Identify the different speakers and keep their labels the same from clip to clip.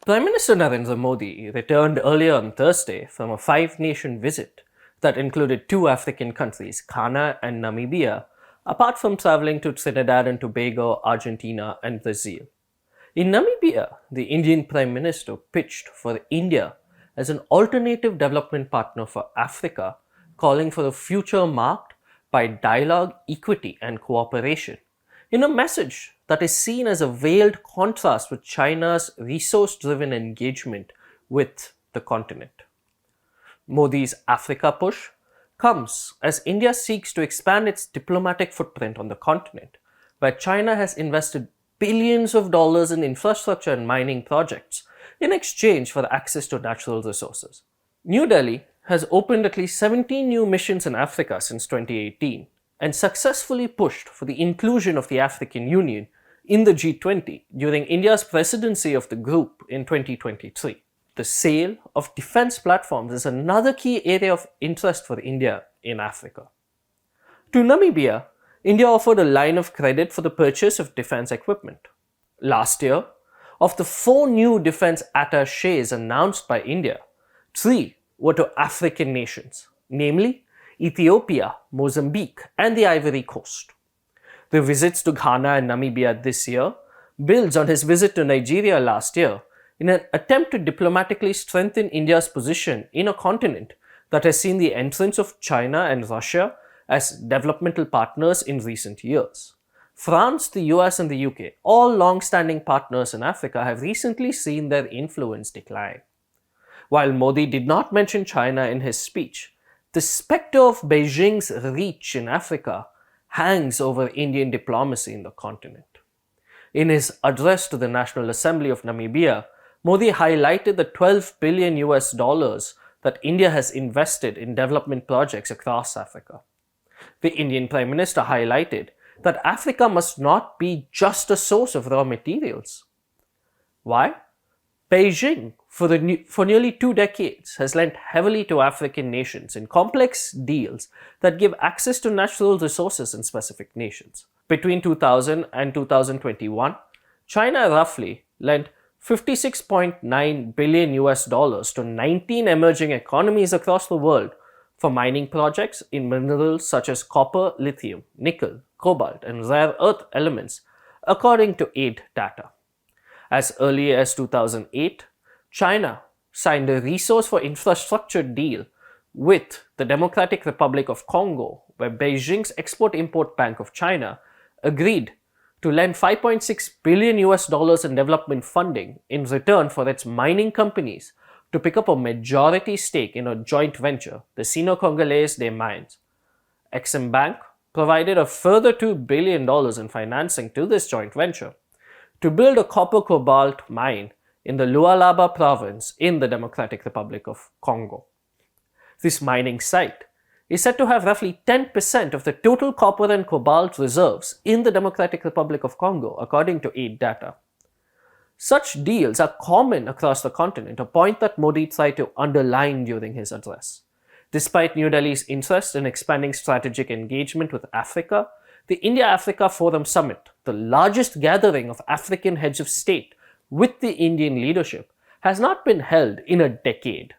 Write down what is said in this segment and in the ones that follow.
Speaker 1: Prime Minister Narendra Modi returned earlier on Thursday from a five-nation visit that included two African countries, Ghana and Namibia, apart from traveling to Trinidad and Tobago, Argentina, and Brazil. In Namibia, the Indian Prime Minister pitched for India as an alternative development partner for Africa, calling for a future marked by dialogue, equity, and cooperation, in a message that is seen as a veiled contrast with China's resource-driven engagement with the continent. Modi's Africa push comes as India seeks to expand its diplomatic footprint on the continent, where China has invested billions of dollars in infrastructure and mining projects in exchange for access to natural resources. New Delhi has opened at least 17 new missions in Africa since 2018 and successfully pushed for the inclusion of the African Union in the G20 during India's presidency of the group in 2023. The sale of defense platforms is another key area of interest for India in Africa. To Namibia, India offered a line of credit for the purchase of defense equipment. Last year, of the 4 new defense attachés announced by India, 3 were to African nations, namely Ethiopia, Mozambique, and the Ivory Coast. The visits to Ghana and Namibia this year builds on his visit to Nigeria last year in an attempt to diplomatically strengthen India's position in a continent that has seen the entrance of China and Russia as developmental partners in recent years. France, the US, and the UK, all long-standing partners in Africa, have recently seen their influence decline. While Modi did not mention China in his speech, the specter of Beijing's reach in Africa hangs over Indian diplomacy in the continent. In his address to the National Assembly of Namibia, Modi highlighted the $12 billion that India has invested in development projects across Africa. The Indian Prime Minister highlighted that Africa must not be just a source of raw materials. Why? Beijing, for nearly 2 decades, has lent heavily to African nations in complex deals that give access to natural resources in specific nations. Between 2000 and 2021, China roughly lent $56.9 billion to 19 emerging economies across the world for mining projects in minerals such as copper, lithium, nickel, cobalt, and rare earth elements, according to aid data. As early as 2008, China signed a resource for infrastructure deal with the Democratic Republic of Congo, where Beijing's Export-Import Bank of China agreed to lend $5.6 billion in development funding in return for its mining companies to pick up a majority stake in a joint venture, the Sino-Congolese des Mines. Exim Bank provided a further $2 billion in financing to this joint venture to build a copper-cobalt mine in the Lualaba province in the Democratic Republic of Congo. This mining site is said to have roughly 10% of the total copper and cobalt reserves in the Democratic Republic of Congo, according to aid data. Such deals are common across the continent, a point that Modi tried to underline during his address. Despite New Delhi's interest in expanding strategic engagement with Africa, the India-Africa Forum Summit, the largest gathering of African heads of state with the Indian leadership, has not been held in a decade.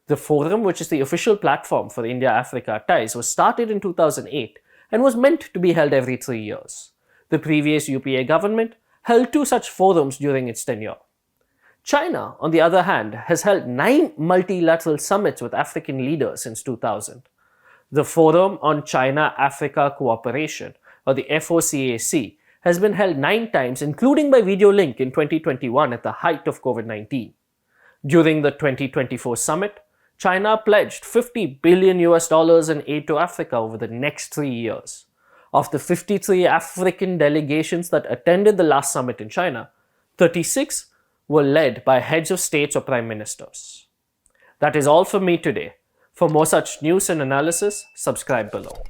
Speaker 1: The forum, which is the official platform for India-Africa ties, was started in 2008 and was meant to be held every 3 years. The previous UPA government held 2 such forums during its tenure. China, on the other hand, has held 9 multilateral summits with African leaders since 2000. The Forum on China-Africa Cooperation, or the FOCAC, has been held 9 times, including by video link in 2021 at the height of COVID-19. During the 2024 summit, China pledged $50 billion in aid to Africa over the next 3 years. Of the 53 African delegations that attended the last summit in China, 36 were led by heads of states or prime ministers. That is all from me today. For more such news and analysis, subscribe below.